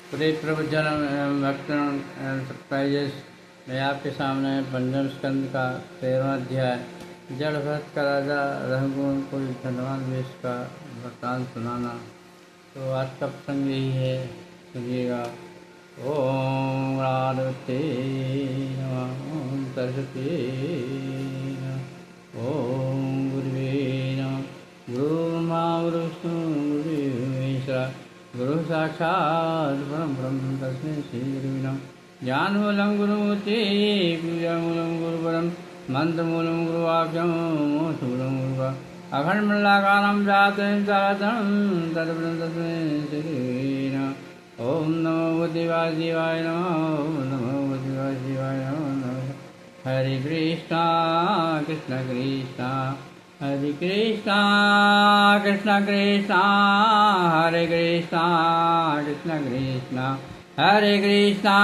प्रिय प्रवचन एवं भक्तगण एंटरप्राइजेस मैं आपके सामने पंचम स्कंद का 13वां अध्याय जड़ भरत का राजा रघुगुण को धनवान वेश का वृत्तांत सुनाना। तो आज का प्रसंग यही है, सुनिएगा। ओम राधते नमः, ओम सरस्वती नमः, ओम गुरुवे नमः। गुरुर्मा गुरुष्णु गुरुर्विष्णु गुरु साक्षात् परम ब्रह्म तस्मै श्री गुरुवे नमः। ज्ञानमूलं गुरुमूर्ति पूजामूलं गुरुपरं मंत्रमूलं गुरुवाक्यं मोक्षमूलं गुरुः अखण्डमण्डलाकारं व्याप्तं चराचरं तत्पदं तस्मै श्री गुरुवे नमः। ओम नमो बुद्धिवाय शिवाय नमः, ओम नमो बुद्धिवाय शिवाय नमः। हरे कृष्णा कृष्ण कृष्णा हरे कृष्णा कृष्ण कृष्णा हरे कृष्णा कृष्ण कृष्णा हरे कृष्णा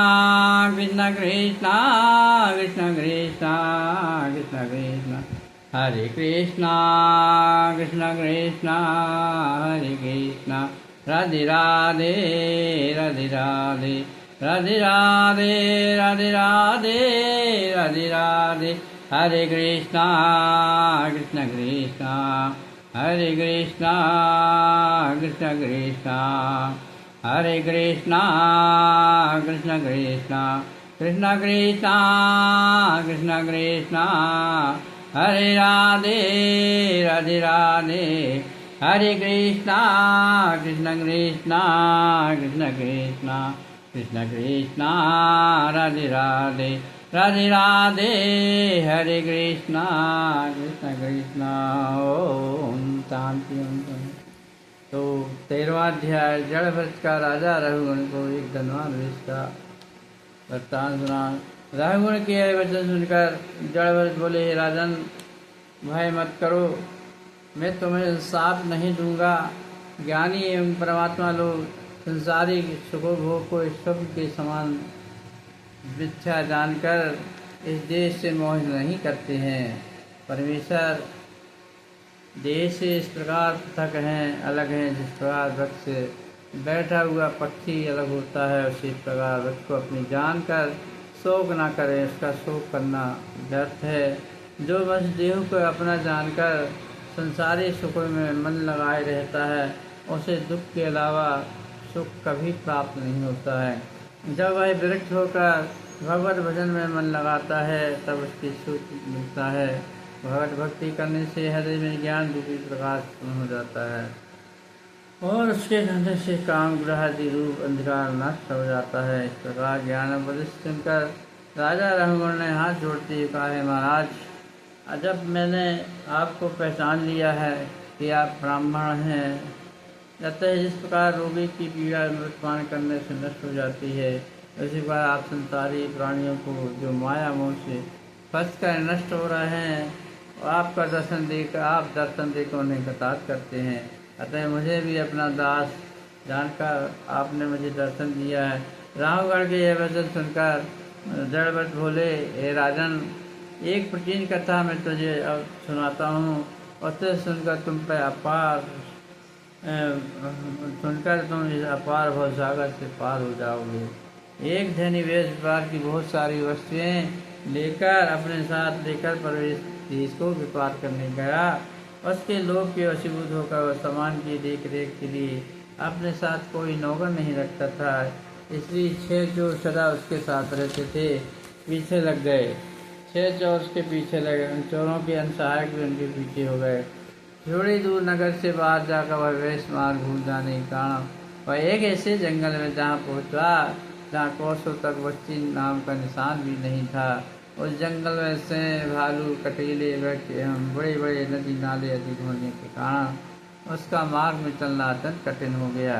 कृष्ण कृष्णा कृष्ण कृष्णा कृष्ण कृष्णा हरे कृष्णा कृष्ण कृष्णा हरे कृष्णा। राधे राधे राधे राधे राधे राधे राधे राधे राधे राधे। हरे कृष्णा कृष्ण कृष्णा हरे कृष्णा कृष्ण कृष्णा हरे कृष्णा कृष्ण कृष्णा कृष्ण कृष्णा कृष्ण कृष्णा हरे राधे राधे राधे हरे कृष्णा कृष्ण कृष्णा कृष्ण कृष्णा कृष्ण कृष्णा राधे राधे राधे राधे हरे कृष्णा कृष्ण कृष्णा। ओम शांति ओम। तो 13वां अध्याय जड़ भरत का राजा रघुगुण को एक धनवान वेश का वृत्तांत सुना। रघुगुण के यह वचन सुनकर जड़ भरत बोले, हे राजन, भय मत करो, मैं तुम्हें साप नहीं दूंगा। ज्ञानी एवं परमात्मा लोग संसारिक सुखोभोग को ईश्वर के समान मिथ्या जानकर इस देश से मोह नहीं करते हैं। परमेश्वर देश से इस प्रकार पृथक हैं, अलग हैं, जिस प्रकार वृक्ष से बैठा हुआ पक्षी अलग होता है, उसी प्रकार वृक्ष को अपनी जानकर शोक ना करें, उसका शोक करना व्यर्थ है। जो बस देह को अपना जानकर संसारी सुखों में मन लगाए रहता है, उसे दुख के अलावा सुख कभी प्राप्त नहीं होता है। जब वह विरक्त होकर भगवत भजन में मन लगाता है, तब उसकी सुख मिलता है। भगवत भक्ति करने से हृदय में ज्ञान रूपी प्रकाश हो जाता है और उसके हृदय से काम ग्रह आदि रूप अंधकार नष्ट हो जाता है। इस प्रकार ज्ञान उपदेश सुनकर राजा रघुगुण ने हाथ जोड़ते हुए कहा, है महाराज, अजब मैंने आपको पहचान लिया है कि आप ब्राह्मण हैं। अतः जिस प्रकार रोगी की पीड़ा मृत्यु करने से नष्ट हो जाती है, उसी प्रकार आप संसारी प्राणियों को जो माया मोह से फंस कर नष्ट हो रहे हैं, आपका दर्शन देकर आप दर्शन देकर उन्हें कृतार्थ करते हैं। अतः मुझे भी अपना दास जानकर आपने मुझे दर्शन दिया है। रामगढ़ के यह वचन सुनकर जड़भरत बोले, हे राजन, एक प्राचीन कथा मैं तुझे अब सुनाता हूँ, उसे सुनकर तुम पर अपार सुनकर तुम इस अपार भवसागर से पार हो जाओगे। एक धनी वेश व्यापार की बहुत सारी वस्तुएं लेकर अपने साथ लेकर प्रवेश देश को व्यापार करने गया। उसके लोभ के वशीभूत होकर वह सामान की देख रेख के लिए अपने साथ कोई नौकर नहीं रखता था, इसलिए 6 चोर सदा उसके साथ रहते थे, पीछे लग गए। 6 चोर उसके पीछे लगे, उन चोरों के सहायक भी उनके पीछे हो गए। थोड़ी दूर नगर से बाहर जाकर वह वेश मार्ग भूल जाने के कारण वह एक ऐसे जंगल में जहाँ पहुँचा जहाँ कोसों तक बस्ती नाम का निशान भी नहीं था। उस जंगल में से भालू, कटीले, वृक्ष एवं बड़े बड़े नदी नाले अधिक होने के कारण उसका मार्ग में चलना अत्यंत कठिन हो गया।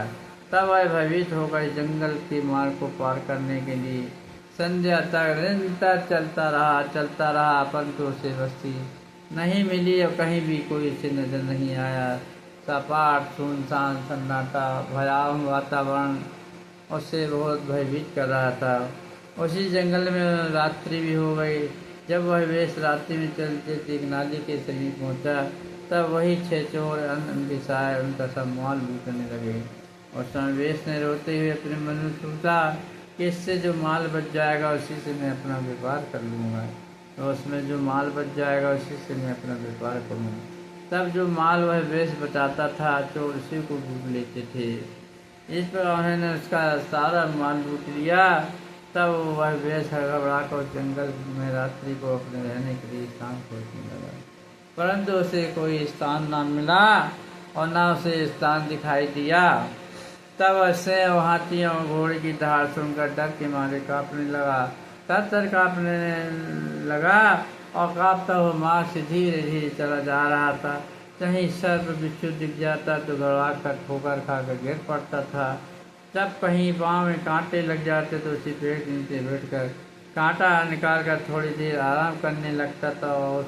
तब वह भयभीत होकर जंगल के मार्ग को पार करने के लिए संध्या तक निरंतर चलता रहा, परंतु उसे बस्ती नहीं मिली और कहीं भी कोई उसे नजर नहीं आया। सपाट सुनसान सन्नाटा भयावह वातावरण उसे बहुत भयभीत कर रहा था। उसी जंगल में रात्रि भी हो गई। जब वह वेश रात्रि में चलते एक नाली के समीप पहुंचा, तब वही 6 चोर उनके साय उनका सब माल लूटने लगे। और समावेश ने रोते हुए अपने मन में सोचा कि इससे जो माल बच जाएगा उसी से मैं अपना व्यापार कर लूँगा, तो उसमें जो माल बच जाएगा उसी से मैं अपना व्यापार करूँगा। तब जो माल वह वेश बचाता था चोर उसी को लूट लेते थे। इस पर उन्होंने उसका सारा माल लूट लिया। तब वह वेश घबरा कर जंगल में रात्रि को अपने रहने के लिए स्थान खोजने लगा, परंतु उसे कोई स्थान न मिला और न उसे स्थान दिखाई दिया। तब उससे हाथियों और घोड़े की दहाड़ सुनकर डर के मारे कांपने लगा, तर कांपने लगा और कांपता हुआ मार्ग से धीरे धीरे चला जा रहा था। कहीं सर्प बिच्छू दिख जाता तो घबरा कर ठोकर खाकर गिर पड़ता था। जब कहीं पाँव में कांटे लग जाते तो उसी पेड़ के नीचे बैठकर कांटा निकाल कर थोड़ी देर आराम करने लगता था और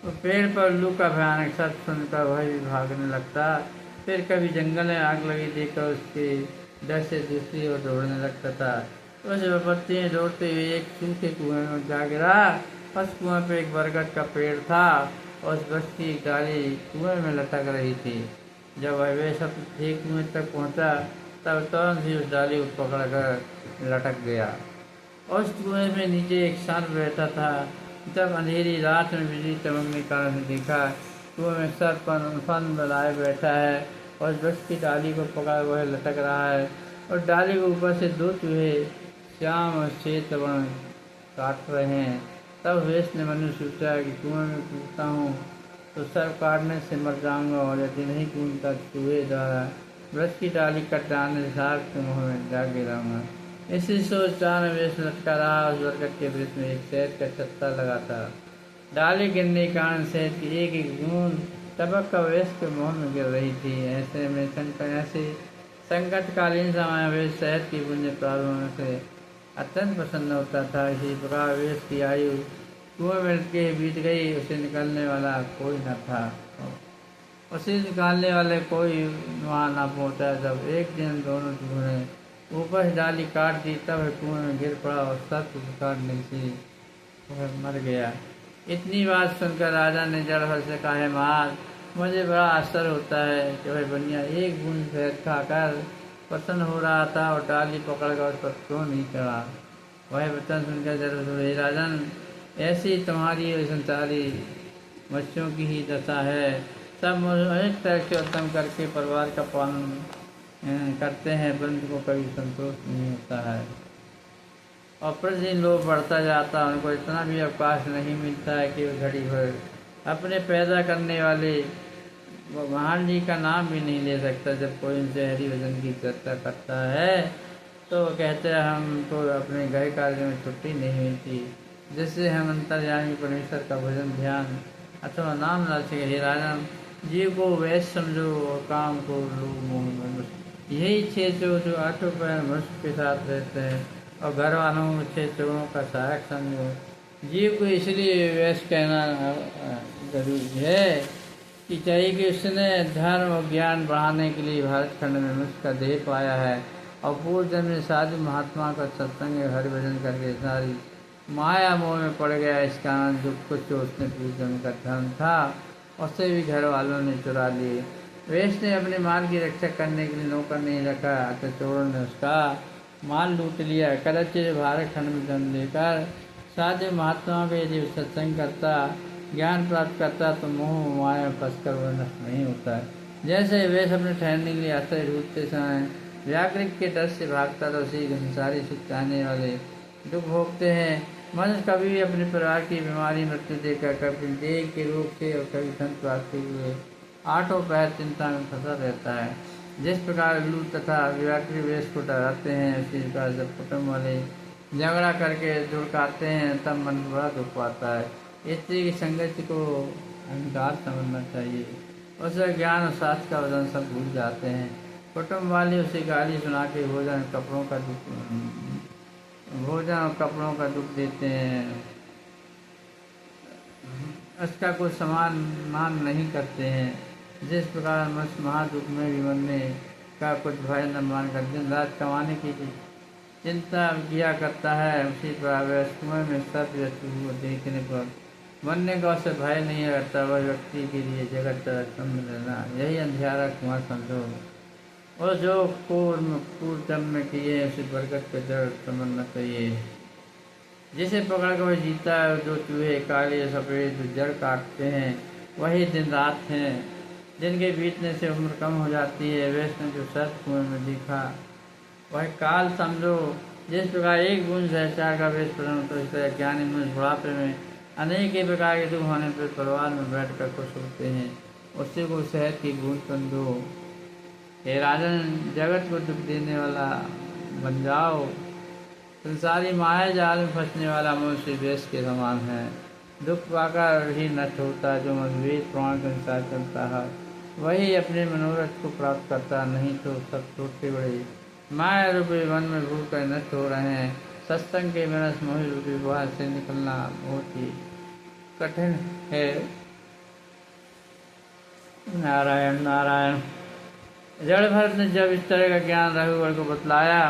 उस पेड़ पर लू का भयानक शब्द सुनकर वह भी भागने लगता। फिर कभी जंगल में आग लगी देखकर उसके डर से दूसरी ओर दौड़ने लगता था। उस विपत्ति में दौड़ते हुए एक सूखे कुएं में जा गिरा। उस कुएं पर एक बरगद का पेड़ था और उस वृक्ष की डाली कुएं में लटक रही थी। जब वह सब ठीक कुएं तक पहुंचा तब तुरंत ही उस डाली को पकड़कर लटक गया। उस कुएं में नीचे एक सांप बैठा था। जब अंधेरी रात में बिजली चमकने के कारण देखा कुएं में सर्प फन बनाए बैठा है और उस वृक्ष की डाली को पकड़ वह लटक रहा है और डाली के ऊपर से दो चूहे श्याम और श्वेत वर्ण काट रहे हैं। तब वेश ने मन में सोचा कि कुएं में कूदता हूँ तो सर्प काटने से मर जाऊंगा और यदि नहीं कूदता चूहे द्वारा वृक्ष की डाली कट जाने से साग के मुँह में जा गिराऊंगा। इसी सोच वेश लटका रहा। उस बरगद के वृक्ष में एक शहद का छत्ता लगा था। डाली गिरने के कारण शहद की एक एक बूंद टपक कर वेश के मुँह में गिर रही थी। ऐसे संकटकालीन समय वेश शहद की बूंदें प्राप्त होने से अत्यंत प्रसन्न होता था। इसी प्रकार वेश की आयु कुएं में लटके बीत गई। उसे निकलने वाला कोई न था, उसे निकालने वाले कोई वहाँ न पहुँचा। जब एक दिन दोनों चूहे ऊपर से डाली काट दी तब कुएं में गिर पड़ा और सर्प काटने से वह मर गया। इतनी बात सुनकर राजा ने जड़ भर से कहा, महाराज मुझे बड़ा आश्चर्य होता है कि वह बनिया एक बूंद शहद खाकर प्रसन्न हो रहा था और डाली पकड़कर उस पर क्यों नहीं चढ़ा। वह वचन सुनकर जड़ बोले, राजन ऐसी तुम्हारी और संसारी मत्स्यों की ही दशा है। सब एक तरह से उत्तम करके परिवार का पालन करते हैं परंतु को कभी संतोष नहीं होता है और प्रतिदिन लोभ बढ़ता जाता है। उनको इतना भी अवकाश नहीं मिलता है कि वो घड़ी भर अपने पैदा करने वाले महान जी का नाम भी नहीं ले सकता। जब कोई उनसे हरि भजन की चर्चा करता है तो वो कहते हैं हमको अपने गृह कार्य में छुट्टी नहीं मिलती, जिससे हम अंतर्यामी परमेश्वर का भजन ध्यान अथवा नाम ला सके। हे राजन जीव को वैश्य समझो और काम को लोग मोह मनुष्य। यही छह चोर जो आठों पैर मनुष्य के साथ रहते हैं और घर वालों में छह चोरों का सहायक समझो। जीव को इसलिए वैश्य कहना जरूरी है कि चाहिए कि उसने धर्म और ज्ञान बढ़ाने के लिए भारत खंड में मनुष्य का देह पाया है और पूर्व जन्म में साधु महात्मा का सत्संग हरि भजन करके सारी माया मोह में पड़ गया। इस कारण जो कुछ उसने पूर्व जन्म का धर्म था उससे भी घर वालों ने चुरा लिए। वेश ने अपने माल की रक्षा करने के लिए नौकर नहीं रखा तो चोरों ने उसका माल लूट लिया। कदाचित भारत खंड में जन्म लेकर साधु महात्माओं के यदि सत्संग करता ज्ञान प्राप्त करता तो मोह माया में फंसकर वह नष्ट नहीं होता है। जैसे वेश अपने ठहरने के लिए आश्रय ढूंढते समय व्याकृत के डर से भागता तो उसी संसारी सुख चाहने वाले दुख भोगते हैं। मनुष्य कभी भी अपने परिवार की बीमारी मृत्यु देकर कभी देह के रोग से और कभी धन प्राप्ति हुए आठों पैर चिंता में फंसा रहता है। जिस प्रकार लू तथा व्याकृत वेश को डराते हैं उसी प्रकार जब कुटुंब वाले झगड़ा करके दुड़काते हैं तब मन बड़ा दुख पाता है। स्त्री की संगति को अहंकार समझना चाहिए। उसे ज्ञान और शास्त्र का वजन सब भूल जाते हैं। कुटुंब वाले उसे गाली सुना के भोजन और कपड़ों का दुख देते हैं। उसका कोई मान नहीं करते हैं। जिस प्रकार मनुष्य महादुख में भी मरने का कुछ भय न मानकर दिन रात कमाने की चिंता किया करता है, उसी प्रकार कुएं में सर्प या चूहे देखने पर मरने का उसे भय नहीं करता। वह व्यक्ति के लिए जगत संग रहना यही अंधियारा कुआं समझो। और जो पूर्व जन्म में किए उसे बरकत के जड़ समझना चाहिए। जिसे पकड़ कर वह जीता है, जो चूहे काले सफ़ेद जड़ काटते हैं वही दिन रात हैं, जिनके बीतने से उम्र कम हो जाती है। वैष्णव जो सत कुएं में दिखा वह काल समझो। जिस प्रकार एक बूंद सहचार का वेश प्रदान तो इस तरह ज्ञानी मनुष्य बुढ़ापे में अनेक ही प्रकार के दुख होने पर परिवार में बैठ कर खुश होते हैं। उससे को शहद की बूंद समझो। हे राजन, जगत को दुख देने वाला बन जाओ। संसारी माया जाल में फंसने वाला मनुष्य वेश के समान है। दुख पाकर ही नष्ट होता है। जो मजबूत प्रमाण के अनुसार चलता है वही अपने मनोरथ को प्राप्त करता, नहीं तो सब छोटे बड़े माया रूपी वन में भूल कर नष्ट हो रहे हैं। सत्संग के बिना मोहि रूपी बाहर से निकलना बहुत ही कठिन है। नारायण नारायण। जड़ भरत ने जब इस तरह का ज्ञान रघुवर को बतलाया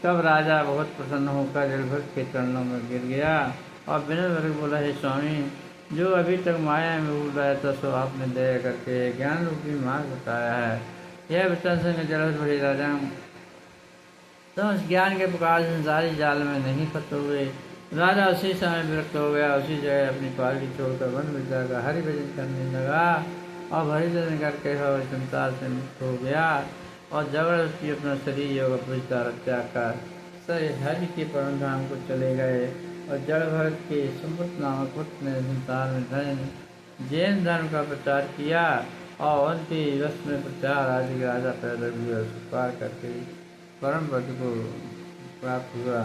तब राजा बहुत प्रसन्न होकर जड़ भरत के चरणों में गिर गया और विनय करके बोला, हे स्वामी, जो अभी तक माया में भूल रहा था सो आपने दया करके ज्ञान रूपी मार्ग बताया है। यह वचन सुन जड़ बड़े राजा तो उस ज्ञान के प्रकार संसारी जाल में नहीं फंस हुए। राजा उसी समय विरक्त हो गया। उसी जगह अपनी पालकी छोड़कर वन में जाकर हरि भजन करने लगा और हरि भजन करके संसार से मुक्त हो गया और जबरदस्ती अपना शरीर योग पूजता त्याग कर सर हरि के परम धाम को चले गए। और जड़ भरत के सुमृत नामक पुत्र ने संसार में जैन धर्म का प्रचार किया और उनके वश में प्रचार आदि राजा पैदा हुआ। पार करके परम पद को प्राप्त हुआ।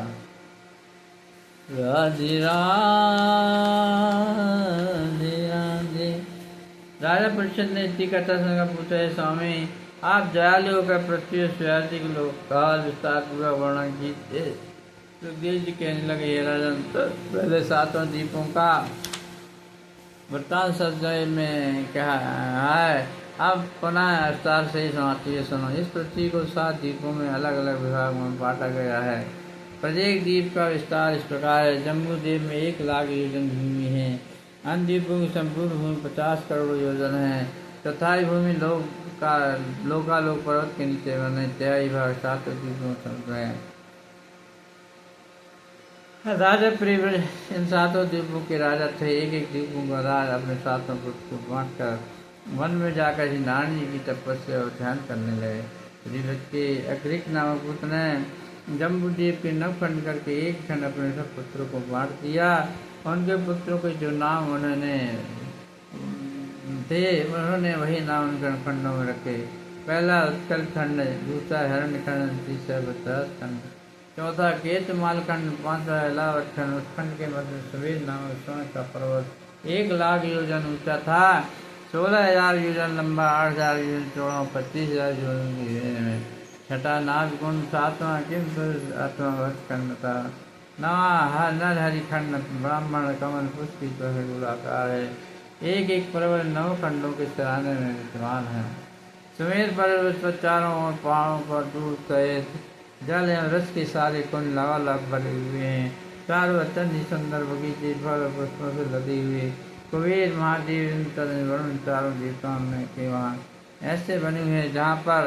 राधे राधे राधे। राजा परीक्षित ने इतनी कथा सुनकर पूछा, है स्वामी, आप दयालु होकर पृथ्वी स्वयाति के लोग काल विस्तार पूरा वर्णन कीजिए। सुखदेव जी कहने लगे, हे राजन, पहले सातों दीपों का वृत्तांत सजय में कहा है, अब पुनः विस्तार से ही समाप्ति है, सुनो। इस पृथ्वी को 7 द्वीपों में अलग अलग विभागों में बांटा गया है। प्रत्येक द्वीप का विस्तार इस प्रकार है। जम्बू द्वीप में 1 लाख योजन भूमि है। अन्य द्वीपों की संपूर्ण भूमि 50 करोड़ योजन है। चौथाई भूमि लोकालोक पर्वत के नीचे बने। 3 भाग 7 द्वीपों में चल रहे हैं। राजा प्रिय इन 7 द्वीपों के राजा थे। एक द्वीपों का राज अपने 7 पुत्र को बांट कर वन में जाकर ही नारायण जी की तपस्या और ध्यान करने लगे। ऋषभ के अग्रिक नामक पुत्र ने जम्बूद्वीप के 9 खंड करके एक खंड अपने सब पुत्रों को बांट दिया। उनके पुत्रों के जो नाम उन्होंने थे उन्होंने वही नाम उनके खंडों में रखे। पहला उत्कल खंड, दूसरा हिरण्य खंड, तीसरा वृत्रहस्त खंड, चौथा केतमाल खंड, 5वां इलावट खंड। उस खंड के मध्य सुवेद नामक स्वर्ण का पर्वत 1 लाख योजन ऊंचा था, 16,000 योजन लंबा, 8,000 योजन चौड़ा, 25,000 योजन की रेंज में। छठा नागकुंड, 7वां किंतु 8वां भरतखंड था। 9वां नरहरि खंड, ब्राह्मण कमल पुष्प की गोलाकार है। एक पर्वत 9 खंडों के सिराने में विद्यमान है। सुमेर पर्वत पर चारों ओर पहाड़ों पर दूर सहित जल एवं रस के सारे कुंड लबालब भरे हुए हैं। चारों अत्यंत ही सुंदर बगीचे फल और पुष्पों से लदे हुए। कुबेर, महादेव, वरुण चारों देवताओं में के वहाँ ऐसे बने हुए हैं जहाँ पर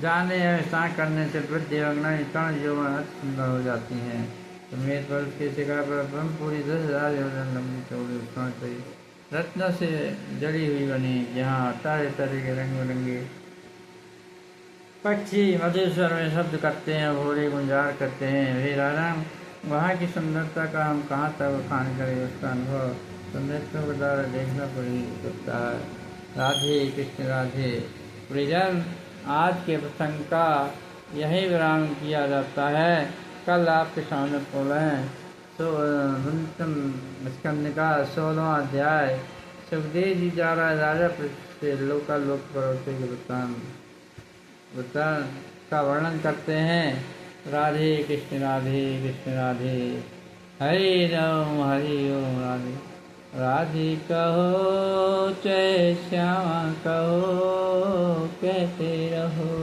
जाने या स्नान करने से वृद्ध एवं तर्ण यौवन अति सुंदर हो जाती हैं। सुमेर पर्वत के शिखर पर ब्रह्मपुरी 10,000 योजन लंबी चौड़ी उत्पन्न रत्नों से जड़ी हुई बनी, जहाँ तरह तरह के रंग बिरंगे पक्षी मधुर स्वर में शब्द करते हैं, घोड़े गुंजार करते हैं। वे राजा, वहाँ की सुंदरता का हम कहाँ तक बखान करें। उसका अनुभव सुंदरता के द्वारा देखना पड़ी सकता है। राधे कृष्ण राधे। प्रियजन, आज के प्रसंग का यही विराम किया जाता है। कल आपके सामने बोले हैं तो स्कंद का 16वां अध्याय। सुखदेव जी जा रहा है राजा से लोकालोक पर्वत के वृत्तांत का वर्णन करते हैं। राधे कृष्ण राधे। हरि ओम राधे। राधे कहो जय श्यामा कहो कहते रहो।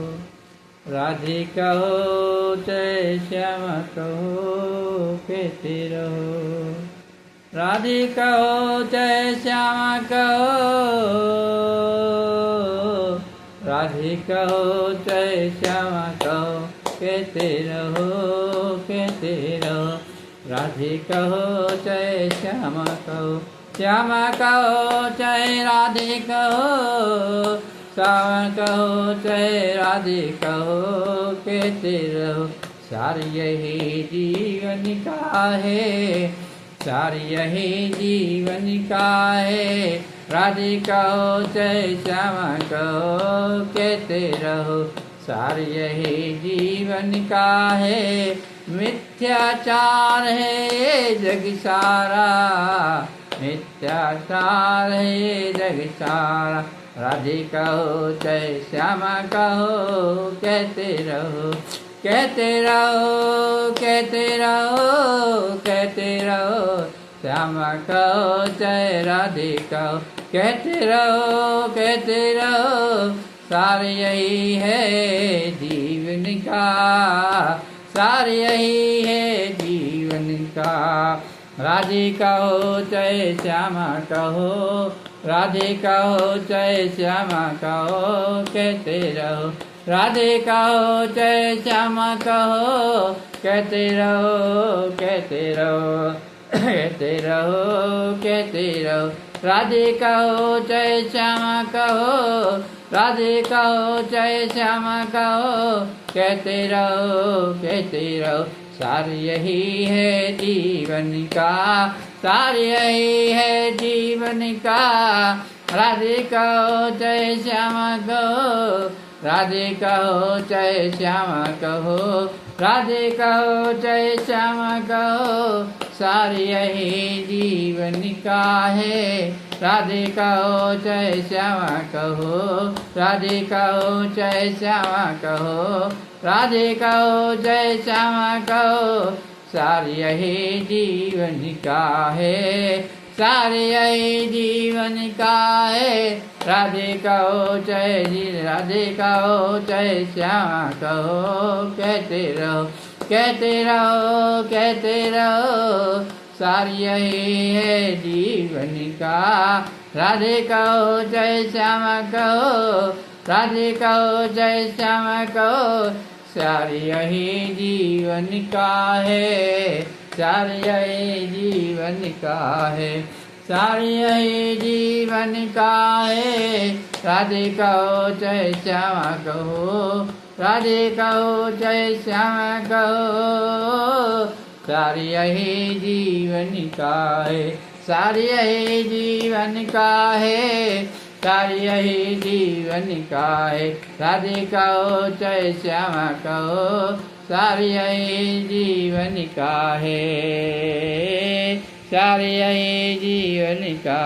राधे कहो जय श्यामा कहो कहते रहो। राधे कहो जय श्यामा कहो। राधे कहो चाहे श्यामा कहो कहते रहो राधे कहो चाहे श्यामा कहो चाहे राधे कहो श्यामा कहो चाहे राधे कहो कहते रहो सार यही जीवन का है सार यही जीवन का है राधे कहो चाहे श्यामा कहो कहते रहो सार यही जीवन का है मिथ्याचार है जग सारा मिथ्याचार है जग सारा राधे कहो चाहे श्यामा कहो कहते रहो श्यामा कहो चाहे राधे कहो कहते रहो सार यही है जीवन का सार यही है जीवन का राधे कहो चाहे श्यामा कहो राधे कहो चाहे श्यामा कहो कहते रहो राधे कहो चाहे श्यामा कहो कहते रहो राधे कहो चाहे श्यामा कहो राधे कहो चाहे श्यामा कहो कहते रहो सार यही है जीवन का सार यही है जीवन का राधे कहो चाहे श्यामा कहो राधे कहो चाहे श्यामा कहो राधे कहो चाहे श्यामा कहो सार यही जीवन का है राधे कहो चाहे श्यामा कहो राधे कहो चाहे श्यामा कहो राधे कहो चाहे श्यामा कहो सार यही जीवन का है सार यही जीवन का है राधे कहो चाहे श्यामा कहो कहते रहो सार यही है जीवन का राधे कहो चाहे श्यामा कहो राधे कहो चाहे श्यामा कहो सार यही जीवन का है सार यही जीवन का है सार यही जीवन का है राधे कहो चाहे श्यामा कहो राधे कहो चाहे श्यामा कहो सार यही जीवन का है सार यही जीवन का है सार यही जीवन का है राधे कहो चाहे श्यामा कहो सार यही जीवन का है सार यही जीवन का